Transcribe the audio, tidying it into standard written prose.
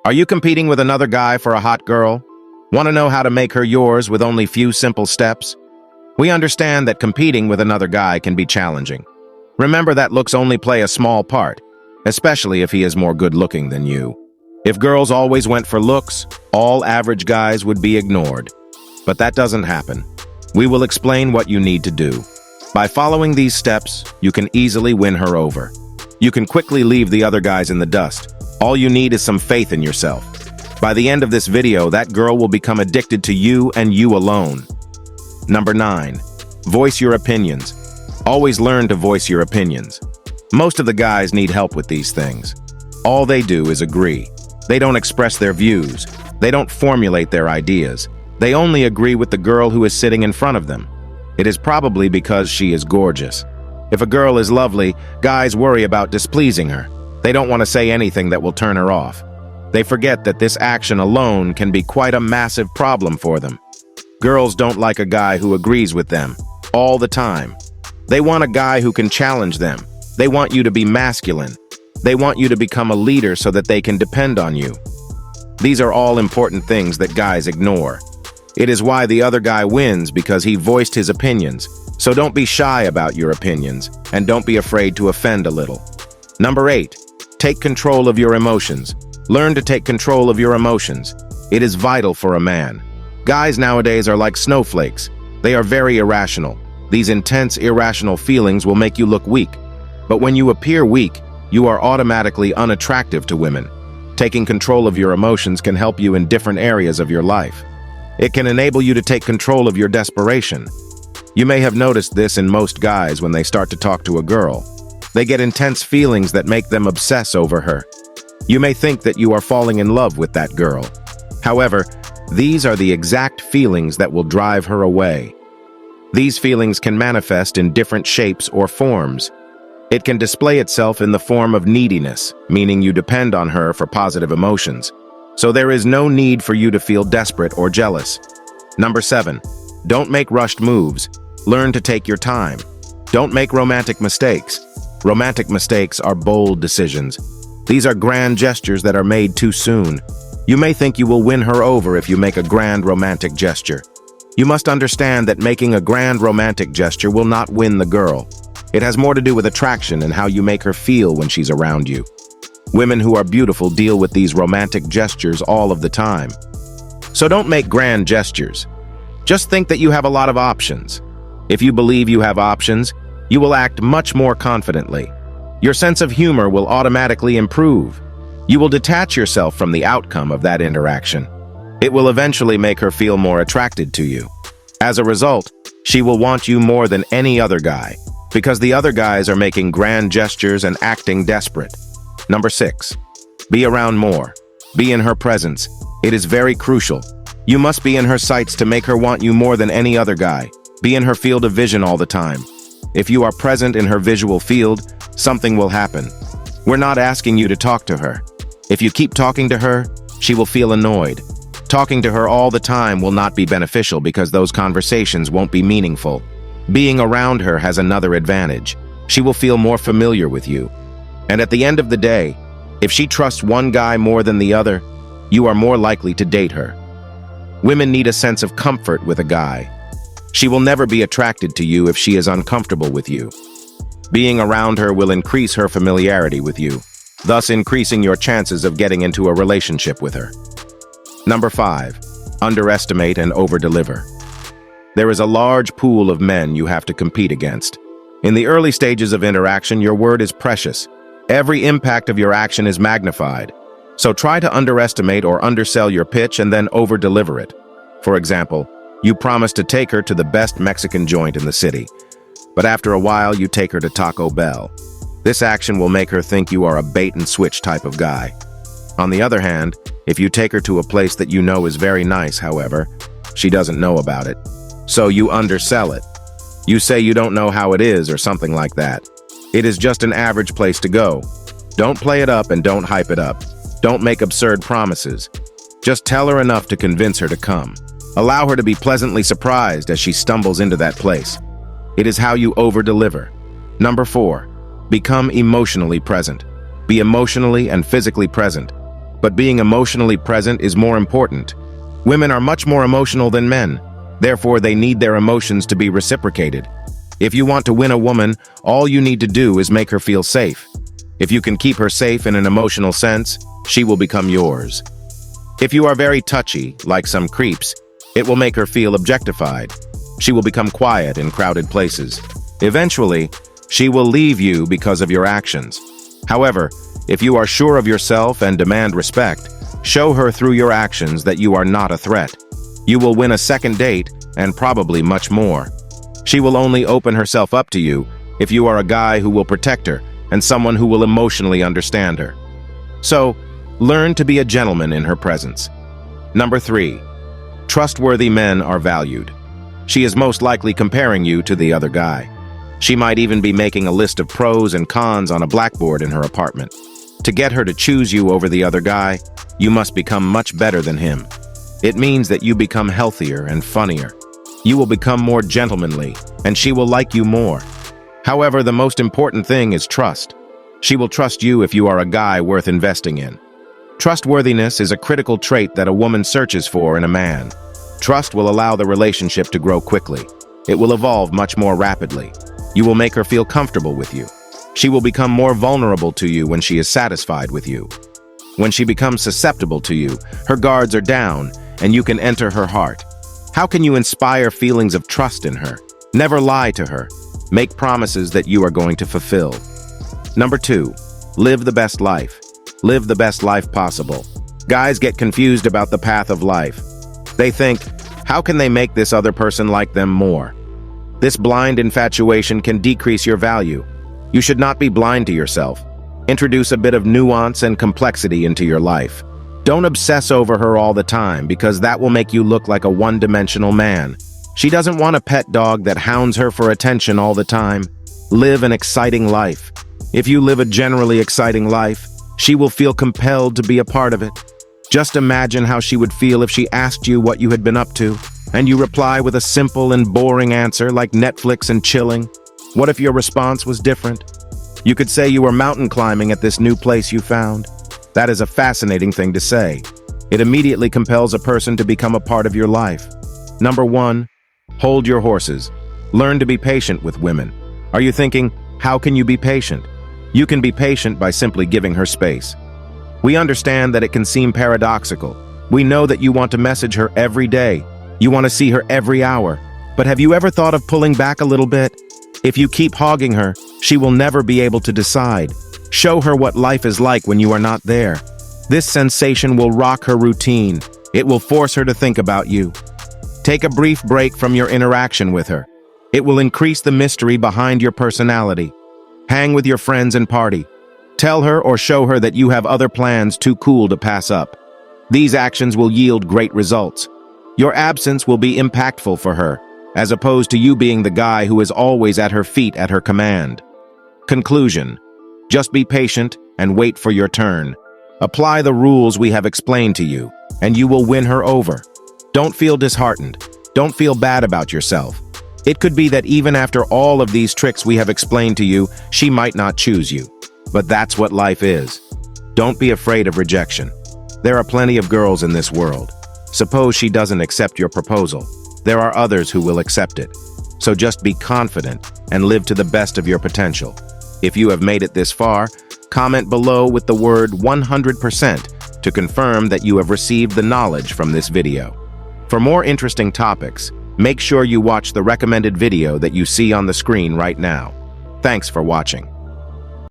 Are you competing with another guy for a hot girl? Want to know how to make her yours with only few simple steps? We understand that competing with another guy can be challenging. Remember that looks only play a small part, especially if he is more good-looking than you. If girls always went for looks, all average guys would be ignored. But that doesn't happen. We will explain what you need to do. By following these steps, you can easily win her over. You can quickly leave the other guys in the dust. All you need is some faith in yourself. By the end of this video, that girl will become addicted to you and you alone. Number 9. Voice your opinions. Always learn to voice your opinions. Most of the guys need help with these things. All they do is agree. They don't express their views. They don't formulate their ideas. They only agree with the girl who is sitting in front of them. It is probably because she is gorgeous. If a girl is lovely, guys worry about displeasing her. They don't want to say anything that will turn her off. They forget that this action alone can be quite a massive problem for them. Girls don't like a guy who agrees with them all the time. They want a guy who can challenge them. They want you to be masculine. They want you to become a leader so that they can depend on you. These are all important things that guys ignore. It is why the other guy wins, because he voiced his opinions. So don't be shy about your opinions, and don't be afraid to offend a little. Number 8. Take control of your emotions. Learn to take control of your emotions. It is vital for a man. Guys nowadays are like snowflakes. They are very irrational. These intense, irrational feelings will make you look weak. But when you appear weak, you are automatically unattractive to women. Taking control of your emotions can help you in different areas of your life. It can enable you to take control of your desperation. You may have noticed this in most guys when they start to talk to a girl. They get intense feelings that make them obsess over her. You may think that you are falling in love with that girl. However, these are the exact feelings that will drive her away. These feelings can manifest in different shapes or forms. It can display itself in the form of neediness, meaning you depend on her for positive emotions. So there is no need for you to feel desperate or jealous. Number 7. Don't make rushed moves. Learn to take your time. Don't make romantic mistakes. Romantic mistakes are bold decisions. These are grand gestures that are made too soon. You may think you will win her over if you make a grand romantic gesture. You must understand that making a grand romantic gesture will not win the girl. It has more to do with attraction and how you make her feel when she's around you. Women who are beautiful deal with these romantic gestures all of the time. So don't make grand gestures. Just think that you have a lot of options. If you believe you have options, you will act much more confidently. Your sense of humor will automatically improve. You will detach yourself from the outcome of that interaction. It will eventually make her feel more attracted to you. As a result, she will want you more than any other guy, because the other guys are making grand gestures and acting desperate. Number 6. Be around more. Be in her presence. It is very crucial. You must be in her sights to make her want you more than any other guy. Be in her field of vision all the time. If you are present in her visual field, something will happen. We're not asking you to talk to her. If you keep talking to her, she will feel annoyed. Talking to her all the time will not be beneficial because those conversations won't be meaningful. Being around her has another advantage. She will feel more familiar with you. And at the end of the day, if she trusts one guy more than the other, you are more likely to date her. Women need a sense of comfort with a guy. She will never be attracted to you if she is uncomfortable with you. Being around her will increase her familiarity with you, thus increasing your chances of getting into a relationship with her. Number 5. Underestimate and overdeliver. There is a large pool of men you have to compete against. In the early stages of interaction, your word is precious. Every impact of your action is magnified. So try to underestimate or undersell your pitch and then overdeliver it. For example, you promise to take her to the best Mexican joint in the city, but after a while you take her to Taco Bell. This action will make her think you are a bait-and-switch type of guy. On the other hand, if you take her to a place that you know is very nice, however, she doesn't know about it. So you undersell it. You say you don't know how it is or something like that. It is just an average place to go. Don't play it up and don't hype it up. Don't make absurd promises. Just tell her enough to convince her to come. Allow her to be pleasantly surprised as she stumbles into that place. It is how you over-deliver. Number 4. Become emotionally present. Be emotionally and physically present. but being emotionally present is more important. Women are much more emotional than men. Therefore, they need their emotions to be reciprocated. If you want to win a woman, all you need to do is make her feel safe. If you can keep her safe in an emotional sense, she will become yours. If you are very touchy, like some creeps, it will make her feel objectified. She will become quiet in crowded places. Eventually, she will leave you because of your actions. However, if you are sure of yourself and demand respect, show her through your actions that you are not a threat. You will win a second date and probably much more. She will only open herself up to you if you are a guy who will protect her and someone who will emotionally understand her. So, learn to be a gentleman in her presence. Number 3. Trustworthy men are valued. She is most likely comparing you to the other guy. She might even be making a list of pros and cons on a blackboard in her apartment. To get her to choose you over the other guy, you must become much better than him. It means that you become healthier and funnier. You will become more gentlemanly, and she will like you more. However, the most important thing is trust. She will trust you if you are a guy worth investing in. Trustworthiness is a critical trait that a woman searches for in a man. Trust will allow the relationship to grow quickly. It will evolve much more rapidly. You will make her feel comfortable with you. She will become more vulnerable to you when she is satisfied with you. When she becomes susceptible to you, her guards are down, and you can enter her heart. How can you inspire feelings of trust in her? Never lie to her. Make promises that you are going to fulfill. Number 2, live the best life. Live the best life possible. Guys get confused about the path of life. They think, how can they make this other person like them more? This blind infatuation can decrease your value. You should not be blind to yourself. Introduce a bit of nuance and complexity into your life. Don't obsess over her all the time because that will make you look like a one-dimensional man. She doesn't want a pet dog that hounds her for attention all the time. Live an exciting life. If you live a generally exciting life, she will feel compelled to be a part of it. Just imagine how she would feel if she asked you what you had been up to, and you reply with a simple and boring answer like Netflix and chilling. What if your response was different? You could say you were mountain climbing at this new place you found. That is a fascinating thing to say. It immediately compels a person to become a part of your life. Number 1, hold your horses. Learn to be patient with women. Are you thinking, how can you be patient? You can be patient by simply giving her space. We understand that it can seem paradoxical. We know that you want to message her every day. You want to see her every hour. But have you ever thought of pulling back a little bit? If you keep hogging her, she will never be able to decide. Show her what life is like when you are not there. This sensation will rock her routine. It will force her to think about you. Take a brief break from your interaction with her. It will increase the mystery behind your personality. Hang with your friends and party. Tell her or show her that you have other plans too cool to pass up. These actions will yield great results. Your absence will be impactful for her, as opposed to you being the guy who is always at her feet at her command. Conclusion: just be patient and wait for your turn. Apply the rules we have explained to you, and you will win her over. Don't feel disheartened. Don't feel bad about yourself. It could be that even after all of these tricks we have explained to you, she might not choose you. But that's what life is. Don't be afraid of rejection. There are plenty of girls in this world. Suppose she doesn't accept your proposal. There are others who will accept it. So just be confident and live to the best of your potential. If you have made it this far, comment below with the word 100% to confirm that you have received the knowledge from this video. For more interesting topics, make sure you watch the recommended video that you see on the screen right now. Thanks for watching.